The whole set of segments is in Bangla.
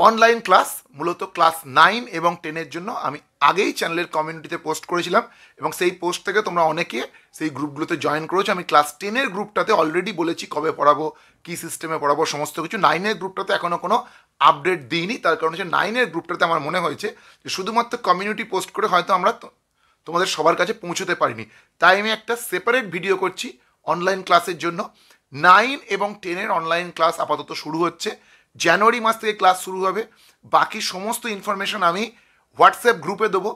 অনলাইন ক্লাস মূলত ক্লাস 9 এবং 10-এর জন্য আমি আগেই চ্যানেলের কমিউনিটিতে পোস্ট করেছিলাম এবং সেই পোস্ট থেকে তোমরা অনেকে সেই গ্রুপগুলোতে জয়েন করেছো। আমি ক্লাস 10-এর গ্রুপটাতে অলরেডি বলেছি কবে পড়াবো, কী সিস্টেমে পড়াবো, সমস্ত কিছু। 9-এর গ্রুপটাতে এখনও কোনো আপডেট দিইনি, তার কারণ হচ্ছে 9-এর গ্রুপটাতে আমার মনে হয়েছে যে শুধুমাত্র কমিউনিটি পোস্ট করে হয়তো আমরা তোমাদের সবার কাছে পৌঁছতে পারিনি, তাই আমি একটা সেপারেট ভিডিও করছি অনলাইন ক্লাসের জন্য। 9 এবং 10-এর অনলাইন ক্লাস আপাতত শুরু হচ্ছে, জানুয়ারি মাস থেকে ক্লাস শুরু হবে। বাকি সমস্ত ইনফরমেশন আমি হোয়াটসঅ্যাপ গ্রুপে দেবো।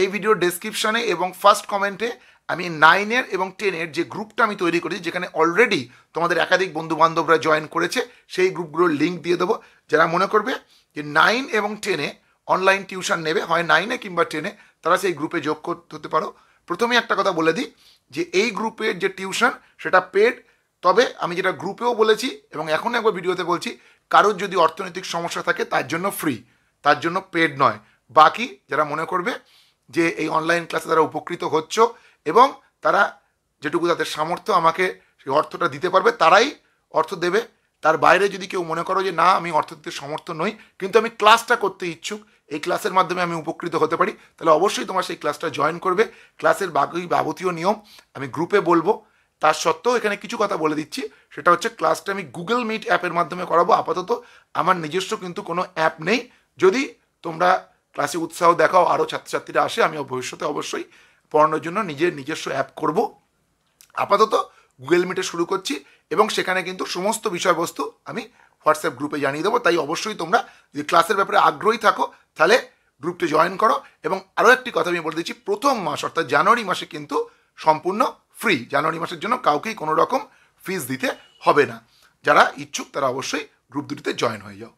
এই ভিডিওর ডেসক্রিপশানে এবং ফার্স্ট কমেন্টে আমি 9-এর এবং 10-এর যে গ্রুপটা আমি তৈরি করেছি, যেখানে অলরেডি তোমাদের একাধিক বন্ধুবান্ধবরা জয়েন করেছে, সেই গ্রুপগুলোর লিঙ্ক দিয়ে দেবো। যারা মনে করবে যে 9 এবং 10-এ অনলাইন টিউশন নেবে, হয় 9-এ কিংবা 10-এ, তারা সেই গ্রুপে যোগ করতে হতে পারো। প্রথমে একটা কথা বলে দিই যে এই গ্রুপের যে টিউশন সেটা পেড, তবে আমি যেটা গ্রুপেও বলেছি এবং এখন একবার ভিডিওতে বলছি, কারোর যদি অর্থনৈতিক সমস্যা থাকে তার জন্য ফ্রি, তার জন্য পেড নয়। বাকি যারা মনে করবে যে এই অনলাইন ক্লাসে তারা উপকৃত হচ্ছ এবং তারা যেটুকু তাদের সামর্থ্য আমাকে সেই অর্থটা দিতে পারবে তারাই অর্থ দেবে। তার বাইরে যদি কেউ মনে করো যে না আমি অর্থ দিতে সমর্থ নই কিন্তু আমি ক্লাসটা করতে ইচ্ছুক, এই ক্লাসের মাধ্যমে আমি উপকৃত হতে পারি, তাহলে অবশ্যই তোমার সেই ক্লাসটা জয়েন করবে। ক্লাসের বাকি যাবতীয় নিয়ম আমি গ্রুপে বলবো। তার সত্ত্বেও এখানে কিছু কথা বলে দিচ্ছি, সেটা হচ্ছে ক্লাসটা আমি গুগল মিট অ্যাপের মাধ্যমে করাবো। আপাতত আমার নিজস্ব কিন্তু কোনো অ্যাপ নেই। যদি তোমরা ক্লাসে উৎসাহ দেখাও, আরও ছাত্রছাত্রীরা আসে, আমি ভবিষ্যতে অবশ্যই পড়ানোর জন্য নিজস্ব অ্যাপ করব। আপাতত গুগল মিটে শুরু করছি এবং সেখানে কিন্তু সমস্ত বিষয়বস্তু আমি হোয়াটসঅ্যাপ গ্রুপে জানিয়ে দেবো। তাই অবশ্যই তোমরা যদি ক্লাসের ব্যাপারে আগ্রহী থাকো তাহলে গ্রুপটি জয়েন করো। এবং আরও একটি কথা আমি বলে দিচ্ছি, প্রথম মাস অর্থাৎ জানুয়ারি মাসে কিন্তু সম্পূর্ণ ফ্রি। জানুয়ারি মাসের জন্য কাউকেই কোনো রকম ফিস দিতে হবে না। যারা ইচ্ছুক তারা অবশ্যই গ্রুপ দুটিতে জয়েন হয়ে যাও।